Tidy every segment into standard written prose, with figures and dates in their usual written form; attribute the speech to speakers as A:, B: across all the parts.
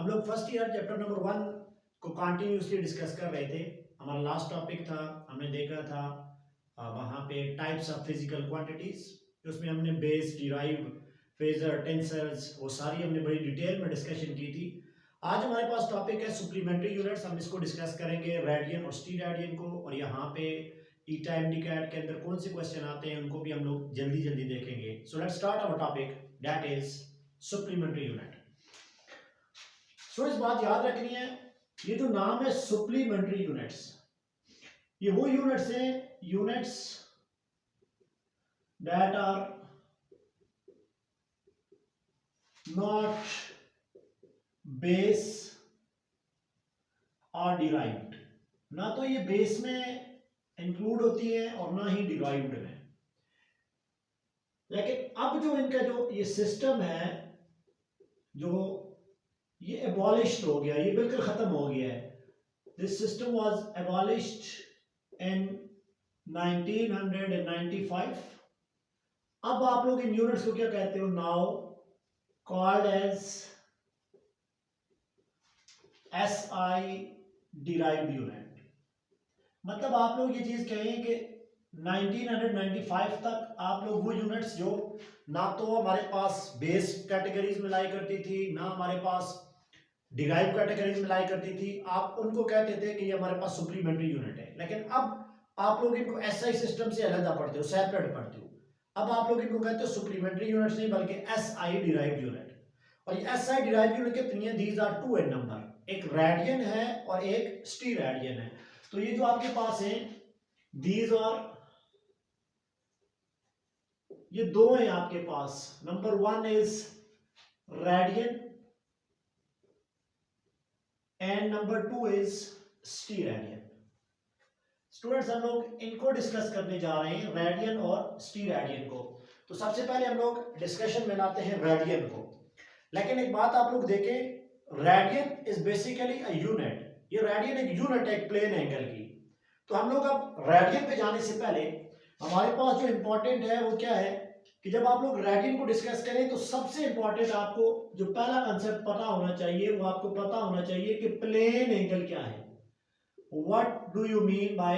A: हम लोग first year chapter number 1 को कंटिन्यूसली डिस्कस कर रहे थे। हमारा लास्ट टॉपिक था, हमने देखा था वहाँ पे टाइप्स ऑफ फिजिकल क्वांटिटीज। उसमें हमने बेस, डिराइव, फेजर, टेंसर्स, वो सारी हमने बड़ी डिटेल में डिस्कशन की थी। आज हमारे पास टॉपिक है सुप्लीमेंट्री यूनिट्स। हम इसको डिस्कस करेंगे रेडियन और स्टीरेडियन को, और यहाँ पे ईटा एमडीकैट के अंदर कौन से क्वेश्चन आते हैं उनको भी हम लोग जल्दी जल्दी देखेंगे। So let's start our topic, that is supplementary unit. So इस बात याद रखनी है, ये जो नाम है सुप्लीमेंट्री यूनिट्स, ये वो यूनिट्स हैं, units that are not base or derived. ना तो ये बेस में इंक्लूड होती है और ना ही डिराइव्ड में। लेकिन अब जो इनका जो ये सिस्टम है, जो ये एबॉलिश्ड हो गया, ये बिल्कुल खत्म हो गया है। दिस सिस्टम वाज एबॉलिश्ड इन 1995। अब आप लोग इन यूनिट्स को क्या कहते हो? Now called as SI derived unit. मतलब आप लोग ये चीज कहें कि 1995 तक आप लोग वो यूनिट्स जो ना तो हमारे पास बेस कैटेगरीज में लाई करती थी, ना हमारे पास डिराइव कैटेगरीज में लाई करती थी, आप उनको कहते थे कि ये हमारे पास सुप्लीमेंट्री यूनिट है। लेकिन अब आप लोग इनको एसआई सिस्टम से अलग पढ़ते हो, सेपरेट पढ़ते हो। अब आप लोग इनको कहते हो सुप्लीमेंट्री यूनिट्स नहीं बल्कि एसआई डिराइव्ड यूनिट। और ये एसआई डिराइव्ड यूनिट कितनी है? These are two in number, एक रेडियन है और एक स्टीरेडियन है। तो ये जो आपके पास है, दीज आर, ये दो हैं आपके पास। Number 1 is radian and number 2 is steradian. Students, हम लोग इनको डिस्कस करने जा रहे हैं, रेडियन और स्टीरेडियन को। तो सबसे पहले हम लोग डिस्कशन में लाते हैं रेडियन को। लेकिन एक बात आप लोग देखें, radian is basically a unit. ये रेडियन एक यूनिट है, एक प्लेन एंगल की। तो हम लोग अब रेडियन पे जाने से पहले हमारे पास जो इंपॉर्टेंट है वो क्या है कि जब आप लोग रेडियन को डिस्कस करें तो सबसे इंपॉर्टेंट आपको जो पहला कंसेप्ट पता होना चाहिए, वो आपको पता होना चाहिए कि प्लेन एंगल क्या है। What do you mean by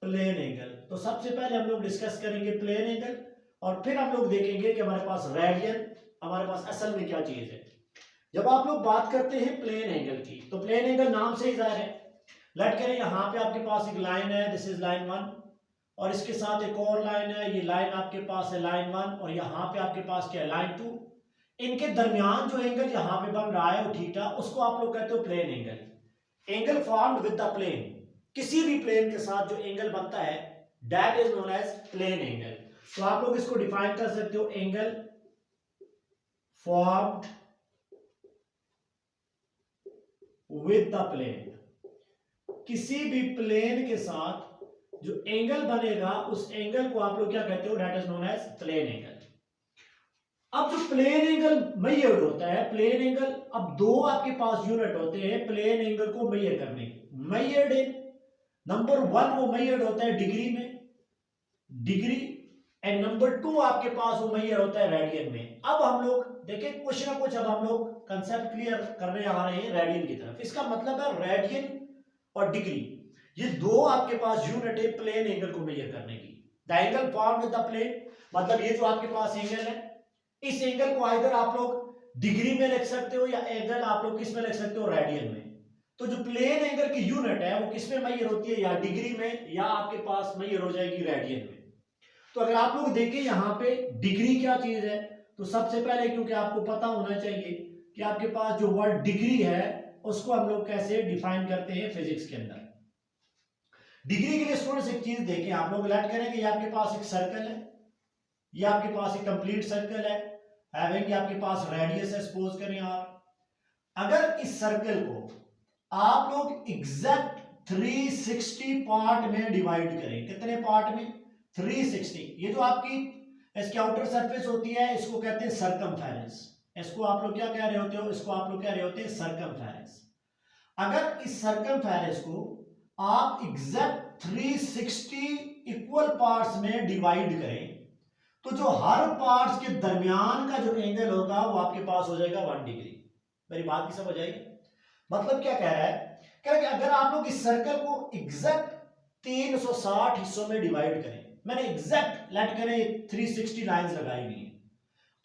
A: plane angle? तो सबसे पहले हम लोग डिस्कस करेंगे प्लेन एंगल, और फिर हम लोग देखेंगे कि हमारे पास रेडियन, हमारे पास असल में क्या चीज है। जब आप लोग बात करते हैं प्लेन एंगल की, तो प्लेन एंगल नाम से ही जाहिर है। लेट करें यहाँ पे आपके पास एक लाइन है, दिस इज लाइन 1, और इसके साथ एक और लाइन है, ये लाइन आपके पास है लाइन 1, और यहाँ पे आपके पास क्या है? लाइन 2। इनके दरमियान जो एंगल यहाँ पे बन रहा है वो थीटा, उसको आप लोग कहते हो plane angle. Angle formed with the plane, किसी भी प्लेन के साथ जो एंगल बनता है that is known as plane angle. तो आप लोग इसको डिफाइन कर सकते हो, angle formed with the plane. किसी भी प्लेन के साथ जो एंगल बनेगा उस एंगल को आप लोग क्या कहते हो? That is known as plane angle. अब जो प्लेन एंगल मेजर्ड होता है, प्लेन एंगल, अब दो आपके पास यूनिट होते हैं प्लेन एंगल को मेजर करने की। मेजर्ड इन नंबर 1 वो मेजर्ड होता है डिग्री में, डिग्री, एंड नंबर 2 आपके पास वो मेजर होता है रेडियन में। अब हम लोग देखें कुछ ना कुछ, अब हम लोग कंसेप्ट क्लियर करने आ रहे हैं रेडियन की तरफ। इसका मतलब है रेडियन और डिग्री, ये दो आपके पास यूनिट है प्लेन एंगल को मेजर करने की। The angle formed with the plane, मतलब ये जो आपके पास एंगल है, इस एंगल को आइदर आप लोग डिग्री में लिख सकते हो या एंगल आप लोग किस में लिख सकते हो? रेडियन में। तो जो प्लेन एंगल की यूनिट है वो किस में मेजर होती है? या डिग्री में, या आपके पास मेजर हो जाएगी रेडियन में। तो अगर आप लोग देखें यहाँ पे डिग्री क्या चीज है, तो सबसे पहले क्योंकि आपको पता होना चाहिए कि आपके पास जो वर्ड डिग्री है उसको हम लोग कैसे डिफाइन करते हैं फिजिक्स के अंदर। डिग्री के लिए स्टूडेंट्स एक चीज देखें, आप लोग लेट करें कि ये आपके पास एक सर्कल है, ये आपके पास एक कंप्लीट सर्कल है, हैविंग आपके पास रेडियस है, सपोज करें आप। अगर इस सर्कल को आप लोग एग्जैक्ट 360 पार्ट में डिवाइड करें, कितने पार्ट में? 360। ये जो आपकी इसकी आउटर सरफेस होती है इसको कहते हैं सर्कमफेरेंस। इसको आप लोग क्या कह रहे होते हो? इसको आप लोग कह रहे होते हैं सर्कमफेरेंस। अगर इस सर्कमफेरेंस को आप एग्जैक्ट 360 इक्वल पार्ट्स में डिवाइड करें, तो जो हर पार्ट्स के दरमियान का जो एंगल होगा वो आपके पास हो जाएगा 1 डिग्री। मेरी बात की समझ आएगी? मतलब क्या कह रहा है, कह रहा है कि अगर आप लोग इस सर्कल को एग्जैक्ट 360 हिस्सों में डिवाइड करें, मैंने एग्जैक्ट लेट करें 360 लाइंस लगाई हुई है,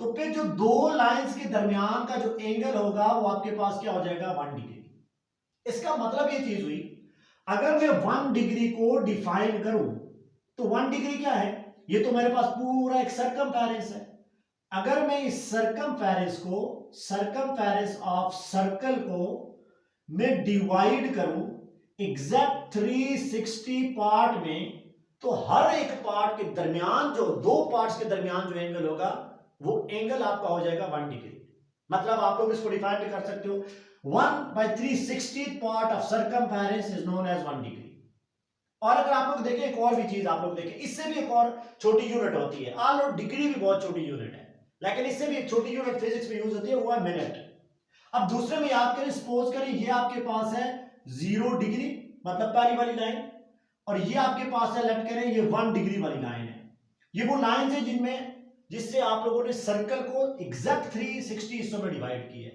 A: तो फिर जो दो लाइंस के दरमियान का जो एंगल होगा वो आपके पास क्या हो जाएगा, 1 डिग्री। इसका मतलब ये चीज हुई, अगर मैं 1 डिग्री को डिफाइन करूं तो 1 डिग्री क्या है, ये तो मेरे पास पूरा एक सरकमफेरेंस है। अगर मैं इस सरकमफेरेंस ऑफ सर्कल को मैं डिवाइड करूं एग्जैक्ट 360 पार्ट में, तो हर एक पार्ट के दरमियान जो दो पार्ट्स के दरमियान जो एंगल होगा वो एंगल आपका हो जाएगा 1 डिग्री। मतलब आप लोग इसको डिफाइन भी कर सकते हो, 1/360 part of circumference is known as 1 degree. और अगर आप लोग देखें एक और भी चीज आप लोग देखें, इससे भी एक और छोटी यूनिट होती है, ऑल डिग्री भी बहुत छोटी यूनिट है, लेकिन इससे भी एक छोटी यूनिट फिजिक्स में यूज होती है, वो है मिनट। अब दूसरे में याद करें, सपोज करें ये आपके पास है 0 डिग्री, मतलब पहली वाली लाइन, और ये आपके पास है लेट करें ये 1 डिग्री वाली लाइन है। ये वो लाइन है जिससे आप लोगों ने सर्कल को एग्जैक्ट 360 हिस्सों में डिवाइड किया है।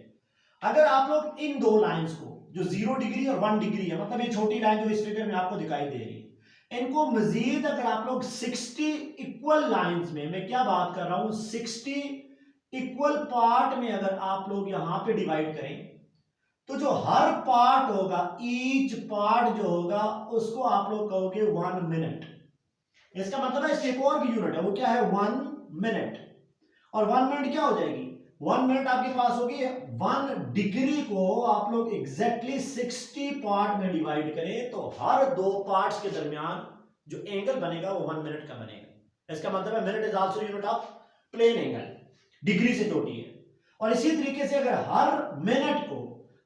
A: अगर आप लोग इन दो लाइंस को जो 0 डिग्री और 1 डिग्री है, मतलब ये छोटी लाइन जो इस फिगर में आपको दिखाई दे रही है, इनको मजीद अगर आप लोग 60 इक्वल लाइंस में, मैं क्या बात कर रहा हूं, 60 इक्वल पार्ट में अगर आप लोग यहां पे डिवाइड करें, तो जो हर पार्ट होगा, ईच पार्ट जो होगा उसको आप लोग कहोगे 1 मिनट। इसका मतलब है इसकी एक और भी यूनिट है, वो क्या है, 1 मिनट। और 1 मिनट क्या हो जाएगी, 1 मिनट आपके पास होगी, 1 डिग्री को आप लोग एग्जैक्टली 60 पार्ट में डिवाइड करें तो हर दो पार्ट्स के दरमियान जो एंगल बनेगा वो 1 मिनट का बनेगा। इसका मतलब है minute is also unit of plane angle, degree से छोटी है। और इसी तरीके से अगर हर मिनट को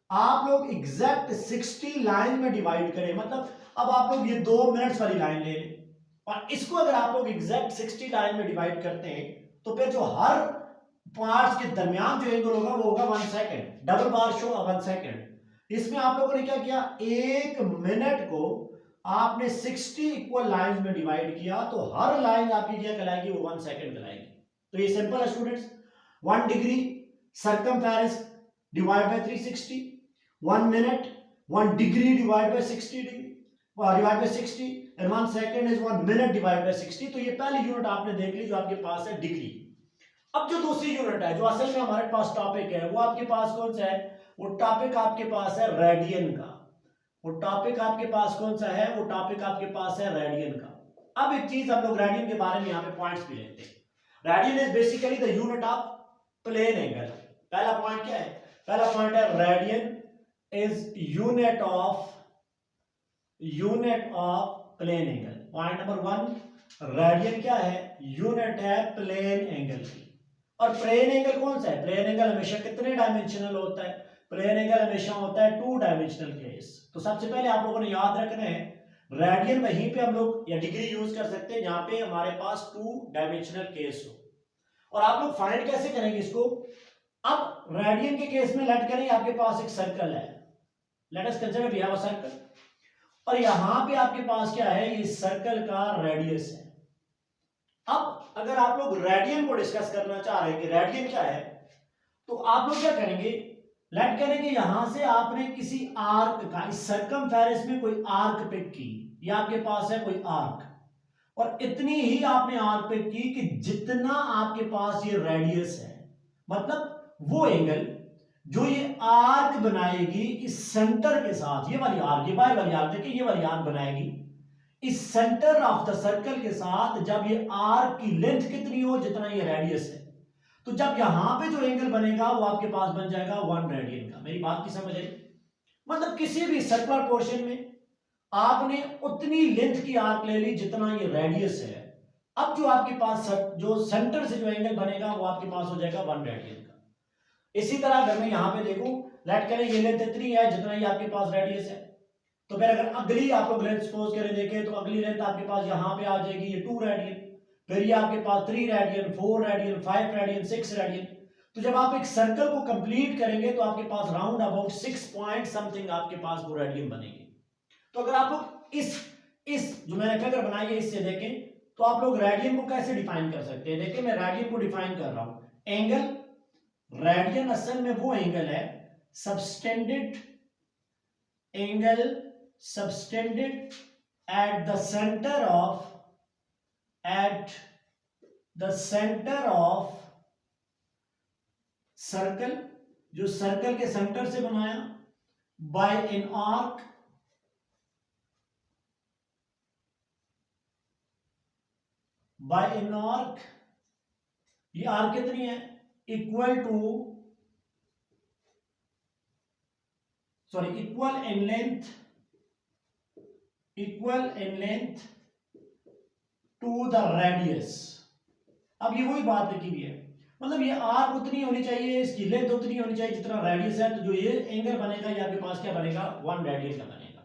A: आप लोग एग्जैक्ट 60 लाइन में डिवाइड करें, मतलब अब आप लोग ये 2 मिनट्स वाली लाइन ले लें और इसको अगर आप लोग एग्जैक्ट 60 लाइन में डिवाइड करते हैं, तो फिर जो हर पार्ट्स के दरमियान जो एंगल होगा वो होगा 1 सेकंड, डबल बार शो 1 सेकंड। इसमें आप लोगों ने क्या किया, एक मिनट को आपने 60 इक्वल लाइंस में डिवाइड किया, तो हर लाइन आपकी क्या कहलाएगी, वो 1 सेकंड कहलाएगी। तो ये सिंपल है students, 1 degree circumference divide by 360, 1 minute 1 degree divide by 60 degree divide by 60, and 1 second is 1 minute divide by 60। तो ये पहली यूनिट आपने देख ली जो आपके पास है, डिग्री। अब जो दूसरी यूनिट है, जो असल में हमारे पास टॉपिक है, वो आपके पास कौन सा है, वो टॉपिक आपके पास है रेडियन का। वो टॉपिक आपके पास कौन सा है, वो टॉपिक आपके पास है रेडियन का। अब एक चीज हम लोग रेडियन के बारे में यहाँ पे पॉइंट्स भी लेते हैं। Radian is basically the unit of plane angle. पहला पॉइंट क्या है, पहला पॉइंट है radian is unit of plane angle. Point number 1, radian क्या है, यूनिट है प्लेन एंगल की। और प्लेन एंगल कौन सा है, प्लेन एंगल हमेशा कितने डायमेंशनल होता है, प्लेन एंगल हमेशा होता है 2 डायमेंशनल केस। तो सबसे पहले आप लोगों ने याद रखना है, रेडियन वहीं पे हम लोग या डिग्री यूज कर सकते हैं जहां पे हमारे पास 2 डायमेंशनल केस हो। और आप लोग फाइंड कैसे करेंगे इसको, अब रेडियन के केस में लेट करें आपके पास एक सर्कल है, let us consider we have a circle, और यहां पे आपके पास क्या है, ये सर्कल का रेडियस है। अब अगर आप लोग रेडियन को डिस्कस करना चाह रहे हैं कि रेडियन क्या है, तो आप लोग क्या करेंगे, लेट करेंगे यहां से आपने किसी आर्क का, इस सर्कमफेरेंस में कोई आर्क पिक की, या आपके पास है कोई आर्क, और इतनी ही आपने आर्क पिक की कि जितना आपके पास ये रेडियस है, मतलब वो एंगल जो ये आर्क बनाएगी इस सेंटर के साथ, ये वाली आर्क, ये बाहर वाली आर्क देखिए, ये वाली आर्क बनाएगी इस सेंटर ऑफ द सर्कल के साथ, जब ये आर्क की लेंथ कितनी हो, जितना ये रेडियस है, तो जब यहां पे जो एंगल बनेगा वो आपके पास बन जाएगा 1 रेडियन का। मेरी बात की समझ आई, मतलब किसी भी सर्कुलर पोर्शन में आपने उतनी लेंथ की आर्क ले ली जितना ये रेडियस है। अब जो आपके पास जो सेंटर से जो एंगल बनेगा वो आपके पास हो जाएगा 1 रेडियन का। इसी तरह अगर मैं यहां पे देखूं, लेट करें ये लेंथ इतनी है जितना ही आपके पास रेडियस है, तो फिर अगर अगली आप लोग लेंथ सपोज करें देखें, तो अगली लेंथ आपके पास यहां पे आ जाएगी ये 2 रेडियन, फिर ये आपके पास 3 रेडियन, 4 रेडियन, 5 रेडियन, 6 रेडियन। तो जब आप एक सर्कल को कंप्लीट करेंगे तो आपके पास राउंड अबाउट 6 पॉइंट समथिंग आपके पास वो रेडियन बनेंगे। तो अगर आप लोग इस जो मैंने फिगर बनाई है इससे देखें, तो आप लोग रेडियन को कैसे डिफाइन कर सकते हैं। देखिए मैं रेडियन को डिफाइन कर रहा हूं, एंगल रेडियन असल में वो एंगल है subtended angle subtended at the center of circle, जो सर्कल के सेंटर से बनाया, बाय एन आर्क, ये आर्क कितनी है, equal in length to the radius. अब ये वही बात लिखी हुई है, मतलब ये आर्क उतनी होनी चाहिए, इसकी लेंथ उतनी होनी चाहिए जितना रेडियस है, तो जो ये एंगल बनेगा ये आपके पास क्या बनेगा, 1 रेडियन का बनेगा।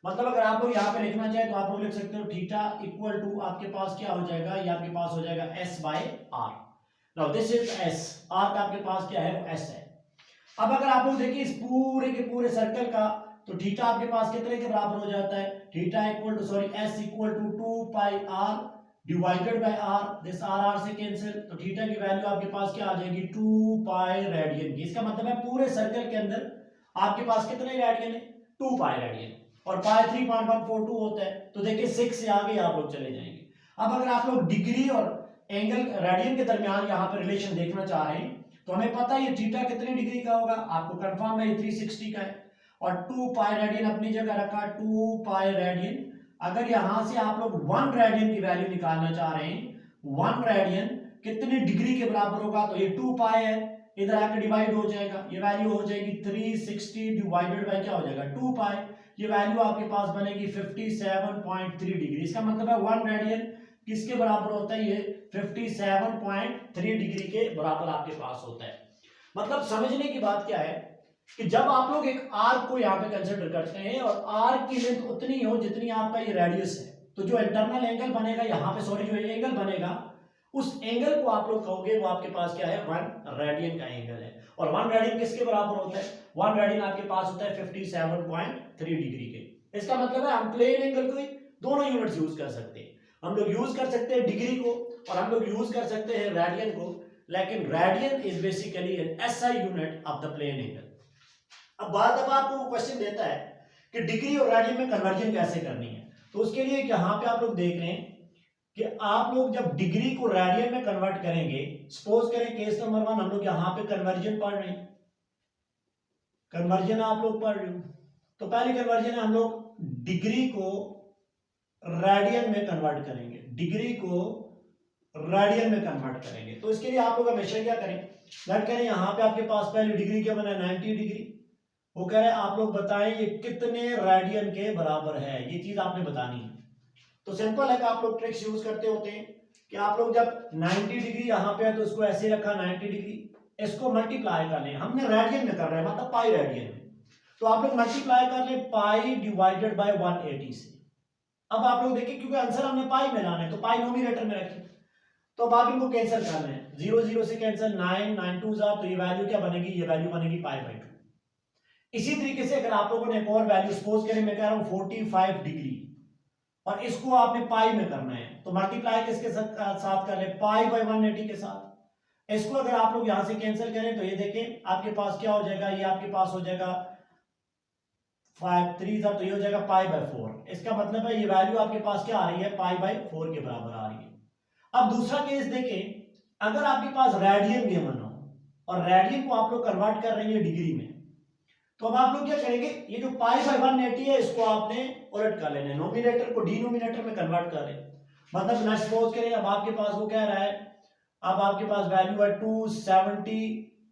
A: मतलब अगर आप लोग यहाँ पे लिखना चाहे तो आप लोग लिख सकते हो थीटा इक्वल टू आपके पास क्या हो जाएगा, ये आपके पास हो जाएगा s by r। Now this is s, arc आपके पास क्या है, वो s है। अब अगर आप लोग देखिए इस पूरे के पूरे सर्कल का, तो थीटा आपके पास कितने के बराबर हो जाता है, theta equal to s equal to 2 pi r divided by r, this r से कैंसिल, तो थीटा की वैल्यू आपके पास क्या आ जाएगी, 2 पाई रेडियन की। इसका मतलब है पूरे सर्कल के अंदर आपके पास कितने रेडियन है, 2 पाई रेडियन, और पाई 3.142 होता है, तो देखिए 6 से आगे आप लोग चले जाएंगे। अब अगर आप लोग डिग्री और एंगल रेडियन के दरमियान यहाँ पे रिलेशन देखना चाह रहे हैं, तो हमें पता है ये थीटा कितनी डिग्री का होगा, आपको कंफर्म है ये 360 का है, और 2 पाई रेडियन अपनी जगह रखा, 2 पाई रेडियन। अगर यहां से आप लोग 1 रेडियन की वैल्यू निकालना चाह रहे हैं, 1 रेडियन कितनी डिग्री के बराबर होगा, तो ये 2 पाई है, इधर आकर डिवाइड हो जाएगा, ये वैल्यू हो जाएगी 360 डिवाइडेड बाय क्या हो जाएगा, 2 पाई, ये वैल्यू आपके पास बनेगी 57.3 डिग्री। इसका मतलब है 1 रेडियन किसके बराबर होता है, ये 57.3 डिग्री के बराबर आपके पास होता है। मतलब समझने की बात क्या है कि जब आप लोग एक आर्क को यहाँ पे कंसिडर करते हैं और आर्क की लेंथ उतनी हो जितनी आपका ये रेडियस है, तो जो इंटरनल एंगल बनेगा यहाँ पे, सॉरी जो एंगल बनेगा, उस एंगल को आप लोग कहोगे वो आपके पास क्या है, 1 रेडियन का एंगल है। और 1 रेडियन किसके बराबर होता है, 1 रेडियन आपके पास होता है 57.3 डिग्री के। इसका मतलब है हम प्लेन एंगल को दोनों यूनिट्स यूज कर सकते हैं, हम लोग यूज कर सकते हैं डिग्री को और हम लोग यूज कर सकते हैं रेडियन को, लेकिन radian is basically an SI unit of the plane angle. अब बार दफा आपको क्वेश्चन देता है कि डिग्री और रेडियन में कन्वर्जन कैसे करनी है, तो उसके लिए यहां पे आप लोग देख रहे हैं कि आप लोग जब डिग्री को रेडियन में कन्वर्ट करेंगे, सपोज करें केस नंबर 1 हम लोग यहां पे कन्वर्जन पढ़ रहे हैं, कन्वर्जन आप लोग पढ़ रहे हो, तो पहली कन्वर्जन है हम लोग डिग्री को रेडियन में कन्वर्ट करेंगे, डिग्री को रेडियन में कन्वर्ट करेंगे। तो इसके लिए आप लोग हमेशा क्या करें, लेट करें यहां पे आपके पास पहली डिग्री क्या बना है, 90 डिग्री, वो कह रहे हैं आप लोग बताएं ये कितने रेडियन के बराबर है, ये चीज आपने बतानी है। तो सिंपल है कि आप लोग ट्रिक्स यूज करते होते हैं कि आप लोग जब 90 डिग्री यहां पे है तो इसको ऐसे रखा 90 डिग्री, इसको मल्टीप्लाई कर लें, हमने रेडियन में कर रहे हैं मतलब पाई रेडियन में, तो आप लोग मल्टीप्लाई कर लें पाई डिवाइडेड बाय 180 से। अब आप लोग देखिए क्योंकि आंसर हमने पाई में लाना है तो पाई नोमिनेटर में रखें, तो अब आप इनको कैंसिल कर लें, 0 0 से कैंसिल, 9 9 2 तो ये वैल्यू क्या बनेगी, ये वैल्यू बनेगी पाई बाय 2। इसी तरीके से अगर आप लोगों ने एक और वैल्यू सपोज करें, मैं कह रहा हूं 45 डिग्री, और इसको आपने पाई में करना है, तो मल्टीप्लाई किसके साथ कर ले, पाई बाय 180 के साथ। इसको अगर आप लोग यहां से कैंसिल करें तो ये देखें आपके पास क्या हो जाएगा, ये आपके पास हो जाएगा 5 3 तो ये हो जाएगा पाई बाय 4। इसका मतलब है ये वैल्यू आपके पास क्या आ रही है, पाई बाय 4 के बराबर आ रही है। अब दूसरा केस देखें, अगर आपके पास रेडियन गिवन हो और रेडियन को आप लोग कन्वर्ट कर रहे हैं डिग्री में, तो अब आप लोग क्या करेंगे, ये जो पाई बाय 180 है इसको आपने उलट कर लेना है, नोमिनेटर को डिनोमिनेटर में कन्वर्ट कर रहे हैं। मतलब ना सपोज करें अब आपके पास वो कह रहा है, अब आपके पास वैल्यू है 270,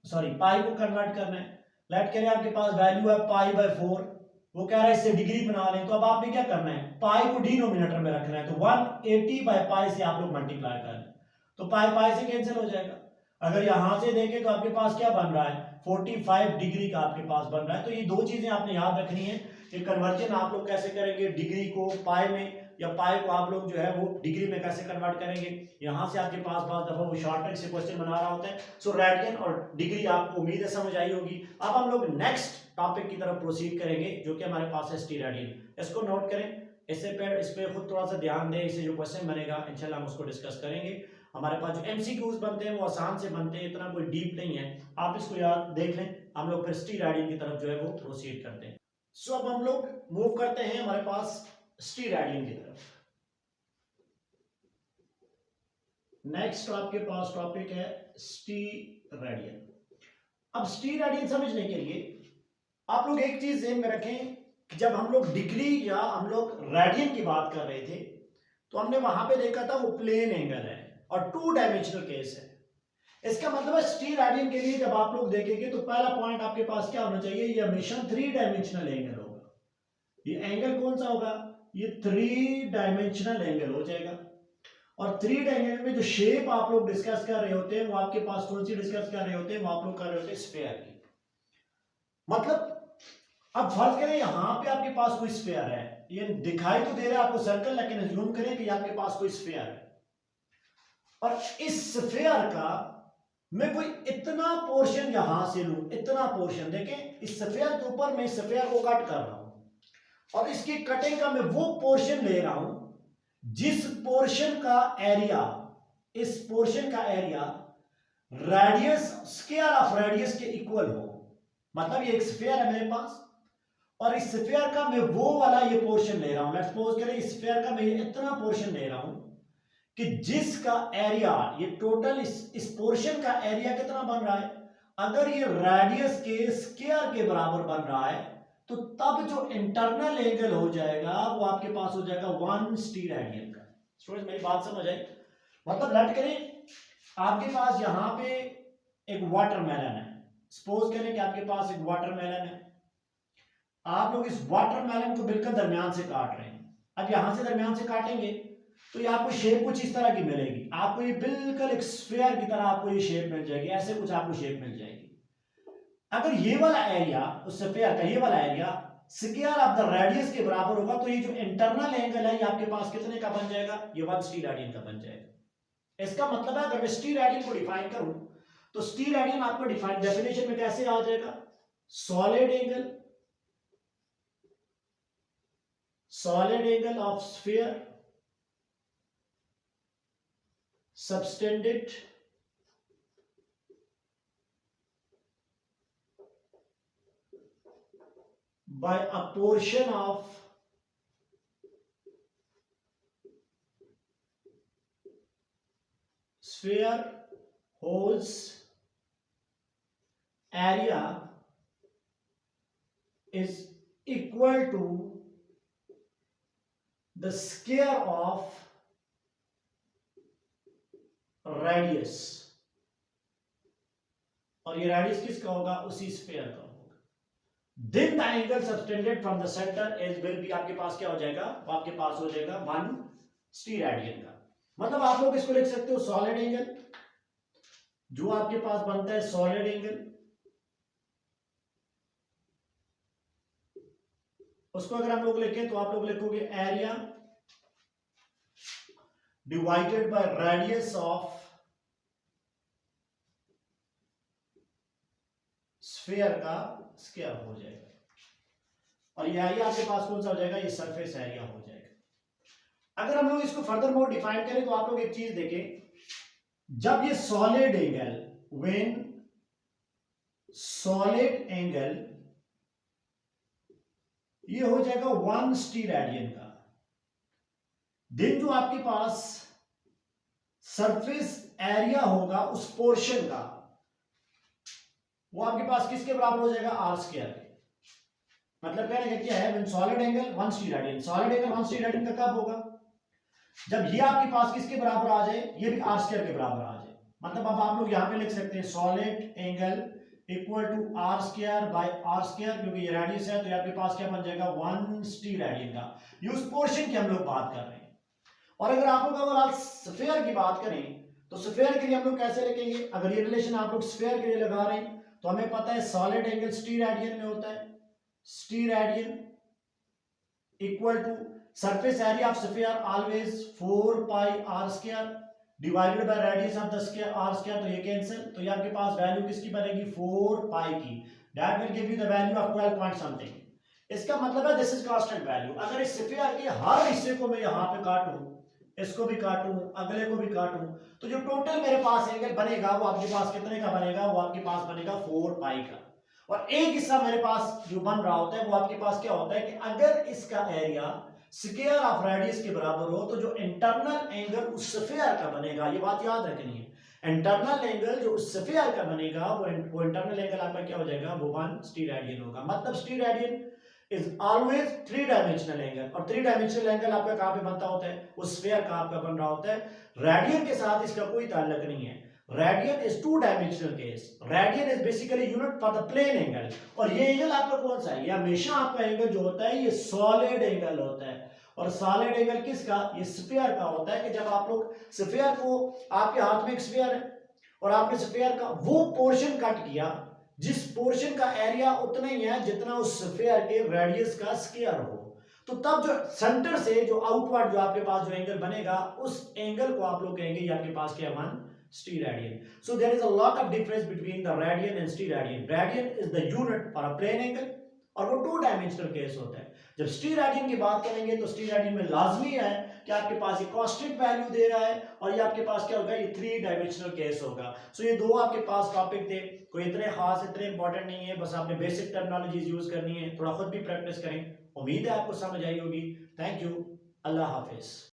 A: सॉरी पाई को कन्वर्ट करना है, लेट करें आपके पास वैल्यू है पाई बाय 4, वो कह रहा है इससे डिग्री बना लें, तो अब आपने क्या करना है, पाई को डिनोमिनेटर में रखना है, तो 180 बाय पाई से आप लोग मल्टीप्लाई कर लें, तो पाई पाई से कैंसिल हो जाएगा। अगर यहां से देखें तो आपके पास क्या बन रहा है, 45 डिग्री का आपके पास बन रहा है। तो ये दो चीजें आपने याद रखनी है कि कन्वर्जन आप लोग कैसे करेंगे, डिग्री को पाई में या पाई को आप लोग जो है वो डिग्री में कैसे कन्वर्ट करेंगे। यहां से आपके पास बहुत दफा वो शॉर्ट ट्रिक से क्वेश्चन बना रहा होता है। सो रेडियन और डिग्री आपको उम्मीद है समझ आई होगी। अब हम लोग नेक्स्ट टॉपिक की तरफ प्रोसीड करेंगे जो कि हमारे पास है टी रेडियन। इसको नोट करें, इस पे खुद थोड़ा सा ध्यान दें, इससे जो क्वेश्चन बनेगा इंशाल्लाह हम उसको डिस्कस करेंगे। हमारे पास जो एमसीक्यूज बनते हैं वो आसान से बनते हैं, इतना कोई डीप नहीं है, आप इसको याद देख लें। हम लोग फिर टी रेडियन की तरफ जो है वो प्रोसीड करते हैं। सो अब हम लोग मूव करते हैं हमारे पास स्टीरेडियन की तरफ। नेक्स्ट आपके पास टॉपिक है स्टीरेडियन। अब स्टीरेडियन समझने के लिए आप लोग एक चीज ध्यान में रखें कि जब हम लोग डिग्री या हम लोग रेडियन की बात कर रहे थे तो हमने वहां पे देखा था वो प्लेन एंगल है और 2 डायमेंशनल केस है। इसका मतलब है स्टीरेडियन के लिए जब आप लोग देखेंगे तो पहला पॉइंट आपके पास क्या होना चाहिए, ये हमेशा 3 डायमेंशनल एंगल होगा। ये एंगल कौन सा होगा, ये 3 डायमेंशनल एंगल हो जाएगा। और 3 डायमेंशन में जो शेप आप लोग डिस्कस कर रहे होते हैं वो आपके पास कौन सी डिस्कस कर रहे होते हैं, वो आप लोग कर रहे होते हैं स्फीयर की। मतलब अब फर्ज करें यहां पे आपके पास कोई स्फीयर है, ये दिखाई तो दे रहा है आपको सर्कल, लेकिन अज्यूम करें कि आपके पास कोई स्फीयर है और इस स्फीयर का मैं कोई इतना पोर्शन यहां से लूं, इतना पोर्शन देखें इस स्फीयर के ऊपर मैं इस स्फीयर को कट कर रहा हूं और इसकी कटिंग का मैं वो पोर्शन ले रहा हूं जिस पोर्शन का एरिया, इस पोर्शन का area radius square of radius के इक्वल हो। मतलब ये एक स्फीयर है मेरे पास और इस स्फीयर का मैं वो वाला ये पोर्शन ले रहा हूं। लेट्स सपोज करें इस स्फीयर का मैं इतना पोर्शन ले रहा हूं कि जिसका एरिया, ये टोटल इस पोर्शन का एरिया कितना बन रहा है, अगर ये रेडियस के स्क्वायर के बराबर बन रहा है तो तब जो इंटरनल एंगल हो जाएगा वो आपके पास हो जाएगा 1 स्टीरेडियन का। स्टूडेंट्स मेरी बात समझ आई? मतलब लेट करें आपके पास यहां पे एक वाटरमेलन है, सपोज करें कि आपके पास एक वाटरमेलन है, आप लोग इस वाटरमेलन को बिल्कुल दरमियान से काट रहे हैं। अब यहां से दरमियान से काटेंगे तो ये आपको शेप कुछ इस तरह की मिलेगी, आपको ये बिल्कुल एक स्फीयर की तरह आपको ये शेप मिल जाएगी, ऐसे कुछ आपको शेप मिल जाएगी। अगर ये वाला एरिया उस स्फीयर का, ये वाला area square of the radius के बराबर होगा तो ये जो इंटरनल एंगल है ये आपके पास कितने का बन जाएगा, ये 1 स्टीरेडियन का बन जाएगा। इसका मतलब है अगर मैं स्टीरेडियन को डिफाइन करूं तो स्टीरेडियन आपको डिफाइन डेफिनेशन में कैसे आ जाएगा, solid angle of sphere subtended by a portion of sphere whose area is equal to the square of radius, और ये रेडियस किसका होगा, उसी स्फीयर का होगा। Then the angle subtended from the centre is will be आपके पास क्या हो जाएगा, आपके पास हो जाएगा 1 स्टीरेडियन का। मतलब आप लोग इसको लिख सकते हो सॉलिड एंगल, जो आपके पास बनता है सॉलिड एंगल, उसको अगर हम लोग लिखें तो आप लोग लिखोगे area divided by radius of sphere का स्क्वायर हो जाएगा और ये एरिया आपके पास कौन सा हो जाएगा, ये सरफेस एरिया हो जाएगा। अगर हम लोग इसको फर्दर मोर डिफाइन करें तो आप लोग एक चीज देखें, जब ये solid angle, when solid angle ये हो जाएगा 1 स्टीरेडियन का, देन जो आपके पास सरफेस एरिया होगा उस पोर्शन का वो आपके पास किसके बराबर हो जाएगा, आर स्क्वायर के। मतलब कहने का क्या है, when solid angle 1 steradian, solid angle 1 steradian का कब होगा, जब ये आपके पास किसके बराबर आ जाए, ये भी आर स्क्वायर के बराबर आ जाए। मतलब अब आप लोग यहां पे लिख सकते हैं solid angle equal to r square by r square, क्योंकि ये रेडियस है तो आपके पास क्या बन जाएगा 1 स्टीरेडियन का। ये उस पोर्शन की हम लोग बात कर रहे हैं। और अगर आप लोग अगर स्फीयर की बात करें तो स्फीयर के लिए हम लोग कैसे लिखेंगे, अगर ये रिलेशन आप लोग स्फीयर के लिए लगा रहे हैं तो हमें पता है सॉलिड एंगल स्टीरेडियन में होता है, steradian equal to surface area of sphere always 4 pi r square divided by radius of the square r square, तो ये कैंसिल, तो ये आपके पास वैल्यू किसकी बनेगी 4 पाई की, that will give you the value of 12 point something. इसका मतलब है दिस इज कांस्टेंट वैल्यू। अगर इस स्फीयर के हर हिस्से को मैं यहां पे काटूं, इसको भी काटूं, अगले को भी काटूं, तो जो टोटल मेरे पास एंगल बनेगा वो आपके पास कितने का बनेगा, वो आपके पास बनेगा 4 पाई का। और एक हिस्सा मेरे पास जो बन रहा होता है वो आपके पास क्या होता है कि अगर इसका एरिया स्क्वायर ऑफ रेडियस के बराबर हो तो जो इंटरनल एंगल उस स्फीयर का बनेगा, ये बात याद रखनी है, इंटरनल एंगल जो उस स्फीयर का बनेगा वो इंटरनल एंगल आपका क्या हो जाएगा, वो 1 स्टीरेडियन होगा। मतलब स्टीरेडियन इज ऑलवेज 3 डायमेंशनल एंगल, और 3 डायमेंशनल एंगल आपका कहां पे बनता होता है, उस स्फीयर का आपका बन रहा होता है। रेडियन के साथ इसका कोई ताल्लुक नहीं है। Radian is 2 dimensional case. Radian is basically unit for the plane angle, और ये एंगल आपका कौन सा है, ये हमेशा आपका एंगल जो होता है ये सॉलिड एंगल होता है। और सॉलिड एंगल किसका, ये स्फीयर का होता है। कि जब आप लोग स्फीयर को, आपके हाथ में एक स्फीयर है और आपने स्फीयर का वो पोर्शन कट किया जिस पोर्शन का एरिया उतना ही है जितना उस स्फीयर के रेडियस का स्क्वायर हो, तो तब जो सेंटर से जो आउटवर्ड जो आपके पास जो एंगल बनेगा उस एंगल को आप लोग कहेंगे ये आपके पास क्या, 1 स्टीरेडियन। So there is a lot of difference between the radian and steradian. Radian is the unit for a plane angle और वो 2 डायमेंशनल केस होता है। जब स्टीरेडियन की बात करेंगे तो स्टीरेडियन में लाजमी है कि आपके पास ये कांस्टेंट वैल्यू दे रहा है और ये आपके पास क्या होगा, ये 3 डायमेंशनल केस होगा। सो ये दो आपके पास टॉपिक थे, कोई इतने खास इतने इंपॉर्टेंट नहीं है, बस आपने बेसिक टर्मिनोलॉजीज यूज करनी है, थोड़ा खुद भी प्रैक्टिस करें। उम्मीद है आपको समझ आई होगी। Thank you, Allah Hafiz.